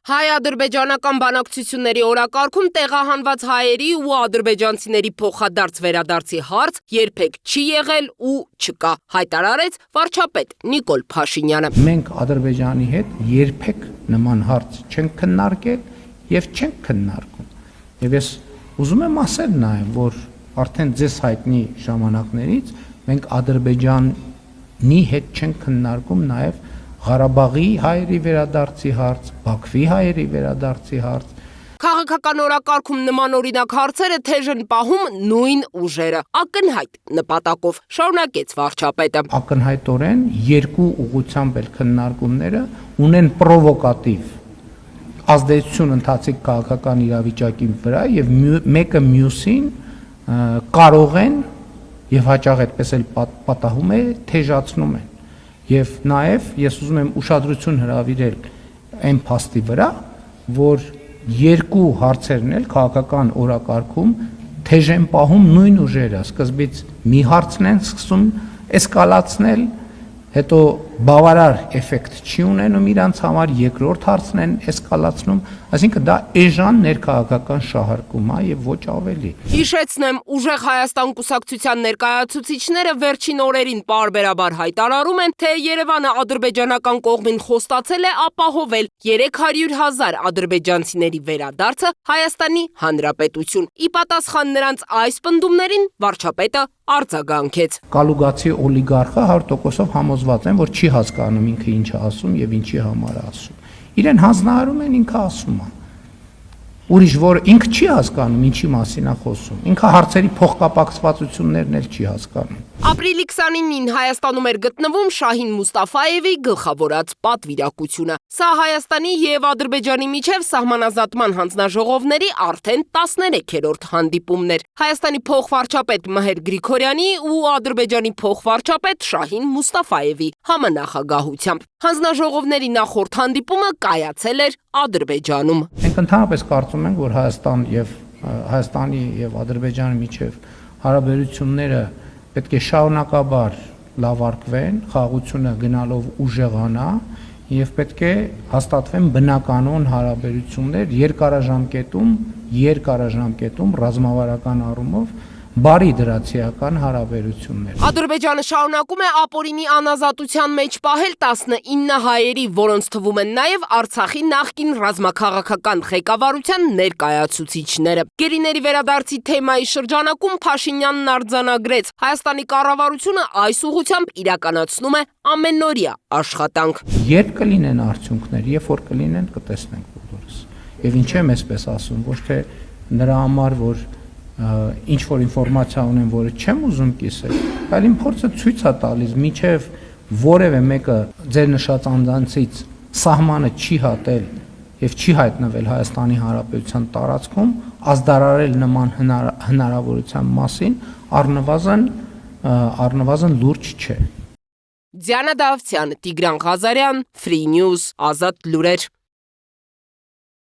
Հայ-ադրբեջանական բանակցությունների օրակարգում տեղահանված հայերի ու ադրբեջանցիների փոխադարձ վերադարձի հարց երբեք չի եղել ու չկա, հայտարարեց վարչապետ Նիկոլ Փաշինյանը։ Մենք Ադրբեջանի հետ երբեք նման հարց չենք քննարկել եւ չենք քննարկում։ Եվ ես ուզում եմ ասել նաեւ, որ արդեն ձեզ հայտնի ժամանակներից մենք Ադրբեջանի հետ չենք քննարկում նաեւ Ղարաբաղի հայերի վերադարձի հարց, Բաքվի հայերի վերադարձի հարց։ Քաղաքական օրակարգում նման օրինակ հարցերը թեժ են պահում նույն ուժերը, ակնհայտ նպատակով, շարունակեց վարչապետը։ Ակնհայտորեն երկու ուղղությամբ էլ քննարկումները ունեն պրովոկատիվ ազդեցություն ընթացիկ քաղաքական իրավիճակի վրա եւ մեկը մյուսին կարող են եւ հաճախ այդպես էլ պատահում է թեժացնում են։ Եվ նաև ես ուզում եմ ուշադրություն հրավիրել այն փաստի վրա, որ երկու հարցերն էլ քաղաքական օրակարգում թեժ են պահում նույն ուժերը, սկզբից մի հարցն են սկսում էսկալացնել, հետո բավարար էֆեկտ չի ունենում իրանց համար, երկրորդ հարցն են էսկալացնում, այսինքն դա էժան ներքաղաքական շահարկում է եւ ոչ ավելի։ Հիշեցնեմ, ուժեղ Հայաստան կուսակցության ներկայացուցիչները վերջին օրերին պարբերաբար հայտարարում են, թե Երևանը ադրբեջանական կողմին խոստացել է ապահովել 300,000 ադրբեջանցիների վերադարձը Հայաստանի Հանրապետություն։ Ի պատասխան նրանց այս պնդումներին վարչապետը արձագանքեց։ Կալուգացի օլիգարխը 100%-ով համոզված են, որ չի հասկանում ինքը ինչ է ասում եւ ինչի համար է ասում։ Իրեն հանձնարարում են, ինքը ասում է։ Ուրիշ որ ինքը չի հասկանում ինչի մասին է խոսում։ Ինքը հարցերի փոխկապակցվածություններն էլ չի հասկանում։ Ապրիլի 29-ին Հայաստանում էր գտնվում Շահին Մուստաֆայևի գլխավորած պատվիրակությունը։ Սա Հայաստանի եւ Ադրբեջանի միջև սահմանազատման հանձնաժողովների արդեն 13-րդ հանդիպումն էր։ Հայաստանի փոխվարչապետ Մհեր Գրիգորյանի ու Ադրբեջանի փոխվարչապետ Շահին Մուստաֆայևի համանախագահությամբ։ Հանձնաժողովների նախորդ հանդիպումը կայացել էր Ադրբեջանում։ Մենք ընդհանրապես կարծում ենք, որ Հայաստանի եւ Ադրբեջանի միջև հարաբերությունները պետք է շարունակաբար լավարկվեն, խաղաղությունը գնալով ուժեղանա եւ պետք է հաստատվեն բնականon հարաբերություններ երկարաժամկետում ռազմավարական առումով բարի դրացիական հարաբերություններ։ Ադրբեջանը շարունակում է ապօրինի անազատության մեջ պահել 19 հայերի, որոնց թվում են նաև Արցախի նախկին ռազմաքաղաքական ղեկավարության ներկայացուցիչները։ Գերիների վերադարձի թեմայի շրջանակում Փաշինյանն արձանագրեց. Հայաստանի կառավարությունը այս ուղղությամբ իրականացնում է ամենօրյա աշխատանք։ Երբ կլինեն արդյունքներ, երբ որ կլինեն, կտեսնենք բոլորս։ Եվ ինչ եմ այսպես ասում, ոչ թե նրա համար, որ ինչ որ ինֆորմացիա ունեմ, որը չեմ ուզում կիսել, այլ իմ փորձը ցույց է տալիս, մինչև որևէ մեկը ձեր նշած անձանցից սահմանը չի հատել եւ չի հայտնվել Հայաստանի Հանրապետության տարածքում, ազդարարել նման հնարավորության մասին առնվազն լուրջ չէ։ Դիանա Դավթյան, Տիգրան Ղազարյան, Free News, Ազատ լուրեր։